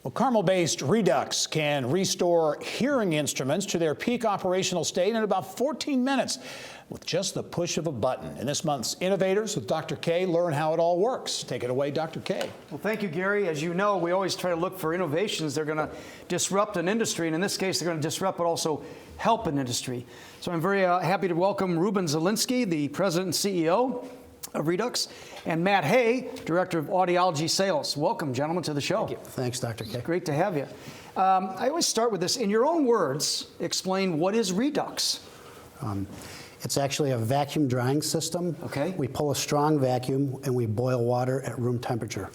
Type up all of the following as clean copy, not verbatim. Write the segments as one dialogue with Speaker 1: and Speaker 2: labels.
Speaker 1: Well, Carmel-based Redux can restore hearing instruments to their peak operational state in about 14 minutes with just the push of a button. In this month's Innovators with Dr. K, learn how it all works. Take it away, Dr. K.
Speaker 2: Well, thank you, Gary. As you know, we always try to look for innovations. They're going to disrupt an industry, and in this case, they're going to disrupt but also help an industry. So I'm very happy to welcome Ruben Zielinski, the president and CEO of Redux, and Matt Hay, Director of Audiology Sales. Welcome, gentlemen, to the show.
Speaker 3: Thank you. Thanks, Dr. K.
Speaker 2: Great to have you. I always start with this. In your own words, explain what is Redux?
Speaker 3: It's actually a vacuum drying system.
Speaker 2: Okay.
Speaker 3: We pull a strong vacuum and we boil water at room temperature.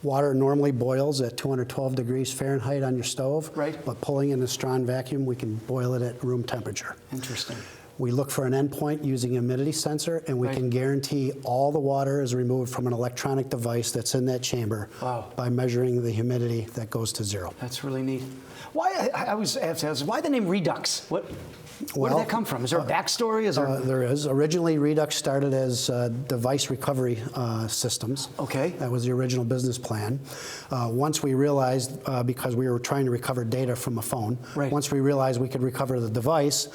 Speaker 3: Water normally boils at 212 degrees Fahrenheit on your stove.
Speaker 2: Right.
Speaker 3: But pulling in a strong vacuum, we can boil it at room temperature.
Speaker 2: Interesting.
Speaker 3: We look for an endpoint using a humidity sensor, and we can guarantee all the water is removed from an electronic device that's in that chamber by measuring the humidity that goes to zero.
Speaker 2: That's really neat. Why, I was asked, why the name Redux? Where did that come from? Is there a backstory?
Speaker 3: There is. Originally, Redux started as device recovery systems.
Speaker 2: Okay.
Speaker 3: That was the original business plan. Once we realized, because we were trying to recover data from a phone, once we realized we could recover the device,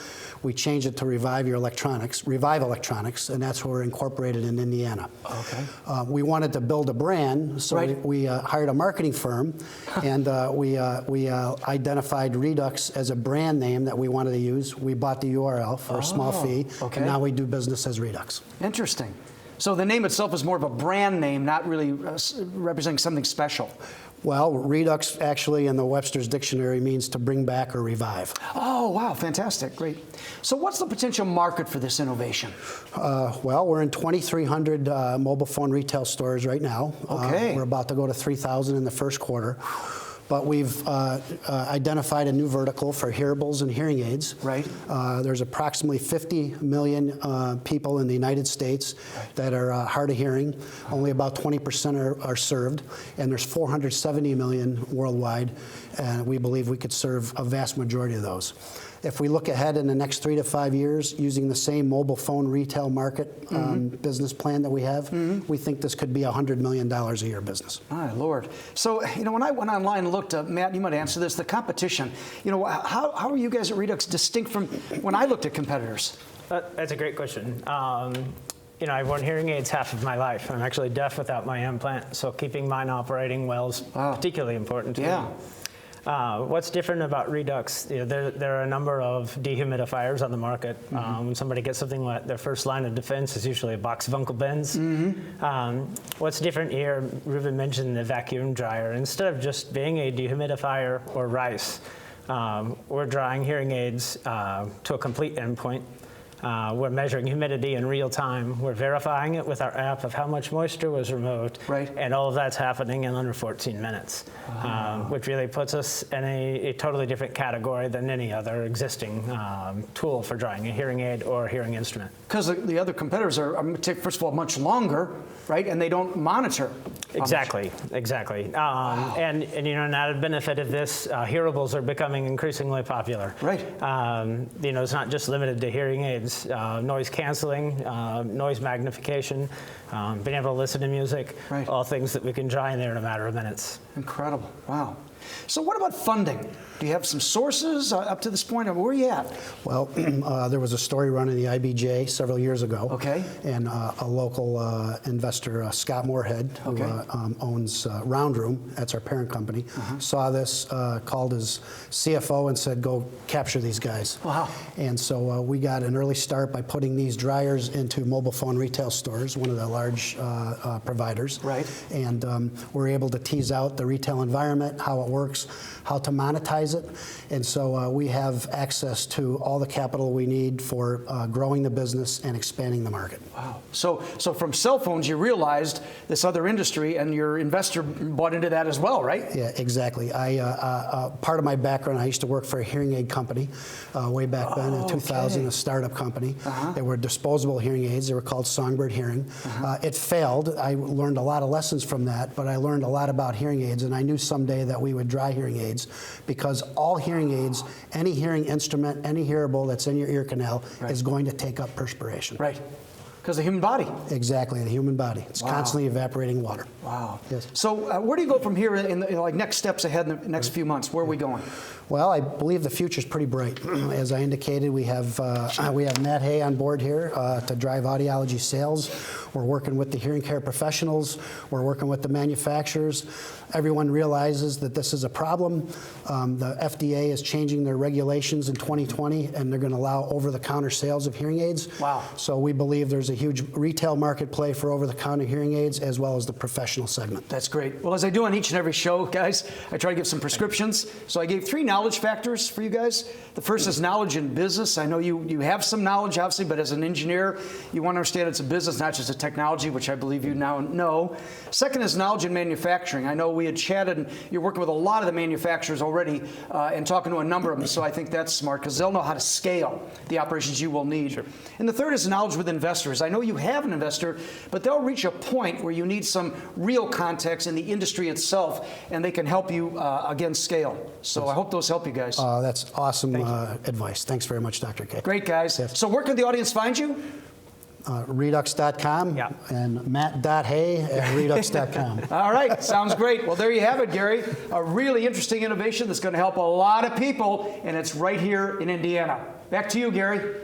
Speaker 3: we changed it to Revive Electronics, and that's where we're incorporated in Indiana.
Speaker 2: Okay.
Speaker 3: We wanted to build a brand, so we hired a marketing firm, and we identified Redux as a brand name that we wanted to use. We bought the URL for a small fee, and now we do business as Redux.
Speaker 2: Interesting. So the name itself is more of a brand name, not really representing something special.
Speaker 3: Well, Redux actually in the Webster's Dictionary means to bring back or revive.
Speaker 2: Oh, wow, fantastic, great. So what's the potential market for this innovation?
Speaker 3: Well, we're in 2,300 mobile phone retail stores right now.
Speaker 2: Okay.
Speaker 3: We're about to go to 3,000 in the first quarter. But we've identified a new vertical for hearables and hearing aids.
Speaker 2: Right.
Speaker 3: There's approximately 50 million people in the United States that are hard of hearing. Only about 20% are served. And there's 470 million worldwide. And we believe we could serve a vast majority of those. If we look ahead in the next 3 to 5 years, using the same mobile phone retail market business plan that we have, we think this could be a $100 million a year business.
Speaker 2: My Lord. So, you know, when I went online and looked, Matt, you might answer this, the competition. You know, how are you guys at Redux distinct from when I looked at competitors?
Speaker 4: That's a great question. You know, I've worn hearing aids half of my life. I'm actually deaf without my implant, so keeping mine operating well is particularly important to me. What's different about Redux, you know, there are a number of dehumidifiers on the market. When somebody gets something like their first line of defense is usually a box of Uncle Ben's. What's different here, Ruben mentioned the vacuum dryer. Instead of just being a dehumidifier or rice, we're drying hearing aids to a complete endpoint. We're measuring humidity in real time. We're verifying it with our app of how much moisture was removed. And all of that's happening in under 14 minutes, which really puts us in a totally different category than any other existing tool for drying a hearing aid or a hearing instrument.
Speaker 2: Because the other competitors are, first of all, much longer, right? And they don't monitor.
Speaker 4: Exactly. And you know, an added benefit of this, hearables are becoming increasingly popular. You know, it's not just limited to hearing aids. Noise canceling, noise magnification, being able to listen to music, all things that we can dry in there in a matter of minutes.
Speaker 2: Incredible. Wow. So what about funding? Do you have some sources up to this point? Where are you at?
Speaker 3: Well, there was a story run in the IBJ several years ago. And a local investor, Scott Moorhead, who owns Round Room, that's our parent company, saw this, called his CFO and said, go capture these guys. And so we got an early start by putting these dryers into mobile phone retail stores, one of the large providers. And we're able to tease out the retail environment, how it works, how to monetize it. And so we have access to all the capital we need for growing the business and expanding the market.
Speaker 2: Wow. So from cell phones, you realized this other industry, and your investor bought into that as well, right?
Speaker 3: Yeah, exactly. Part of my background, I used to work for a hearing aid company way back then in 2000, a startup company. They were disposable hearing aids. They were called Songbird Hearing. It failed. I learned a lot of lessons from that, but I learned a lot about hearing aids, and I knew someday that we would dry hearing aids, because all hearing aids, any hearing instrument, any hearable that's in your ear canal is going to take up perspiration.
Speaker 2: Because the human body.
Speaker 3: Exactly, the human body. It's constantly evaporating water.
Speaker 2: Wow.
Speaker 3: Yes.
Speaker 2: So where do you go from here in like next steps ahead in the next few months? Where are we going?
Speaker 3: Well, I believe the future's pretty bright. As I indicated, we have Matt Hay on board here to drive audiology sales. We're working with the hearing care professionals. We're working with the manufacturers. Everyone realizes that this is a problem. The FDA is changing their regulations in 2020, and they're going to allow over-the-counter sales of hearing aids.
Speaker 2: Wow.
Speaker 3: So we believe there's a huge retail market play for over-the-counter hearing aids, as well as the professional segment.
Speaker 2: That's great. Well, as I do on each and every show, guys, I try to give some prescriptions. So I gave 3 knowledge factors for you guys. The first is knowledge in business. I know you have some knowledge, obviously, but as an engineer, you want to understand it's a business, not just a technology, which I believe you now know. Second is knowledge in manufacturing. I know we had chatted, and you're working with a lot of the manufacturers already and talking to a number of them, so I think that's smart because they'll know how to scale the operations you will need. Sure. And the third is knowledge with investors. I know you have an investor, but they'll reach a point where you need some real context in the industry itself, and they can help you, again, scale. So I hope those help you guys.
Speaker 3: That's awesome advice. Thanks very much, Dr. K.
Speaker 2: Great, guys.
Speaker 3: Yes.
Speaker 2: So where can the audience find you?
Speaker 3: Redux.com and matt.hay at redux.com.
Speaker 2: All right, sounds great. Well, there you have it, Gary. A really interesting innovation that's going to help a lot of people, and it's right here in Indiana. Back to you, Gary.